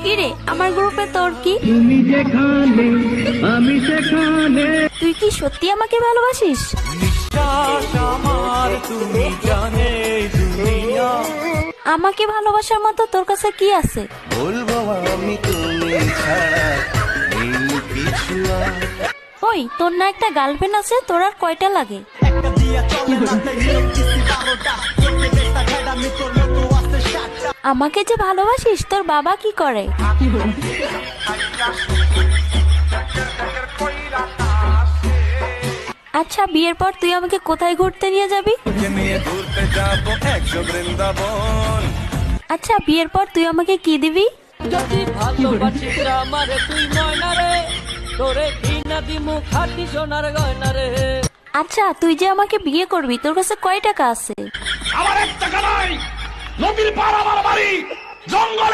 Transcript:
কিরে আমার গ্রুপে তোর কি? তুই কি সত্যি আমাকে ভালোবাসিস? আমাকে ভালোবাসার মতো তোর কাছে কি আছে? বলবো আমি তুমি ছাড়া নেই কিছু আর। ওই তোর না একটা গার্লফ্রেন্ড আছে, তোর আর কয়টা লাগে? আমাকে যে ভালোবাসিস, তোর বাবা কি করে? আচ্ছা বিয়ের পর তুই আমাকে কোথায় ঘুরতে নিয়ে যাবি? আচ্ছা বিয়ের পর তুই আমাকে কি দিবি? যদি ভালোবাসিস আমারে তুই ময়না রে, তোরে কিনা দিমু খাঁটি সোনার গয়না রে। আচ্ছা তুই যে আমাকে বিয়ে করবি, তোর কাছে কয় টাকা আছে? আমার 1 টাকা নাই, নদীর পার আমার বাড়ি, জঙ্গলে